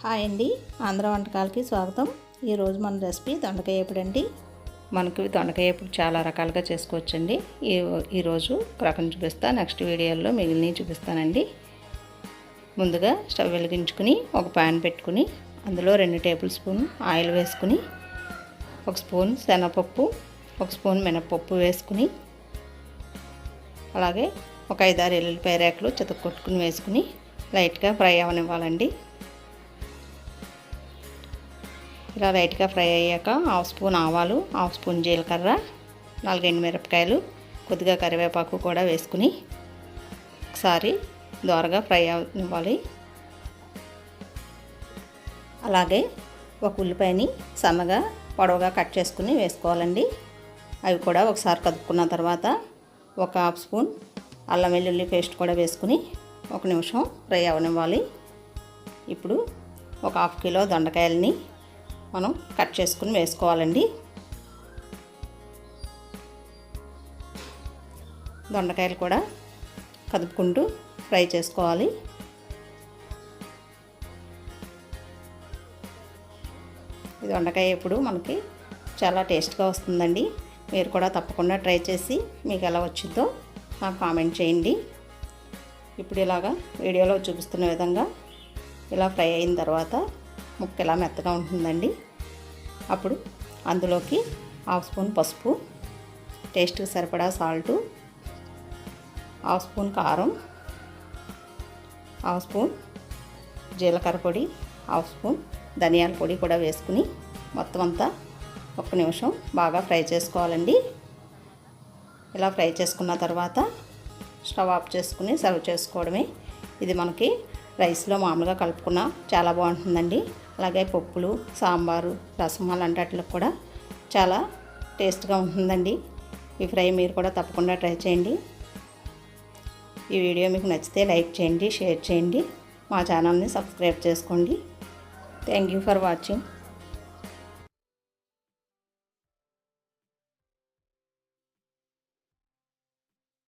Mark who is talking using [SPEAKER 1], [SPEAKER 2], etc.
[SPEAKER 1] Hi అండి, ఆంధ్ర వంటకాలకి స్వాగతం. ఈరోజు మన రెసిపీ దొండకాయ వేపుడు అండి. మనకి దొండకాయ వేపుడు చాలా రకాలుగా చేసుకోవచ్చండి. ఈరోజు రకం చూపిస్తా, నెక్స్ట్ వీడియోలో మిగిలినవి చూపిస్తానండి. ముందుగా స్టవ్ వెలిగించుకుని ఒక ప్యాన్ పెట్టుకుని అందులో 2 టేబుల్ స్పూన్ ఆయిల్ వేసుకుని 1 స్పూన్ శనగపప్పు, 1 స్పూన్ మినపప్పు వేసుకుని అలాగే ఒక 5-6 ఎల్లుల్లిపాయ రేకులు చితక్కొట్టుకుని వేసుకుని లైట్గా ఫ్రై అవనివ్వాలండి. ఇలా లైట్గా ఫ్రై అయ్యాక 1/2 స్పూన్ ఆవాలు, 1/2 స్పూన్ జీలకర్ర, 4 ఎండుమిరపకాయలు, కొద్దిగా కరివేపాకు కూడా వేసుకుని ఒకసారి దోరగా ఫ్రై అవ్వాలి. అలాగే ఒక ఉల్లిపాయని సన్నగా పొడవుగా కట్ చేసుకుని వేసుకోవాలండి. అవి కూడా ఒకసారి కదుపుకున్న తర్వాత ఒక 1/2 స్పూన్ అల్లం వెల్లుల్లి పేస్ట్ కూడా వేసుకుని 1 నిమిషం ఫ్రై అవనివ్వాలి. ఇప్పుడు ఒక 1/2 కిలో దొండకాయలని మనం కట్ చేసుకుని వేసుకోవాలండి. దొండకాయలు కూడా కదుపుకుంటూ ఫ్రై చేసుకోవాలి. ఈ దొండకాయ ఇప్పుడు మనకి చాలా టేస్ట్గా వస్తుందండి. మీరు కూడా తప్పకుండా ట్రై చేసి మీకు ఎలా వచ్చిందో నాకు కామెంట్ చేయండి. ఇప్పుడు ఇలాగా వీడియోలో చూపిస్తున్న విధంగా ఇలా ఫ్రై అయిన తర్వాత ముక్క ఇలా మెత్తగా ఉంటుందండి. అప్పుడు అందులోకి 1/2 స్పూన్ పసుపు, టేస్ట్కి సరిపడా సాల్టు, 1/2 స్పూన్ కారం, 1/2 స్పూన్ జీలకర్ర పొడి, 1/2 స్పూన్ ధనియాల పొడి కూడా వేసుకుని మొత్తం అంతా 1 నిమిషం బాగా ఫ్రై చేసుకోవాలండి. ఇలా ఫ్రై చేసుకున్న తర్వాత స్టవ్ ఆఫ్ చేసుకుని సర్వ్ చేసుకోవడమే. ఇది మనకి రైస్లో మామూలుగా కలుపుకున్న చాలా బాగుంటుందండి. అలాగే పప్పులు, సాంబారు, రసం అలాంటి వాటికి కూడా చాలా టేస్ట్గా ఉంటుందండి. ఈ ఫ్రై మీరు కూడా తప్పకుండా ట్రై చేయండి. ఈ వీడియో మీకు నచ్చితే లైక్ చేయండి, షేర్ చేయండి, మా ఛానల్ని సబ్స్క్రైబ్ చేసుకోండి. Thank you for watching.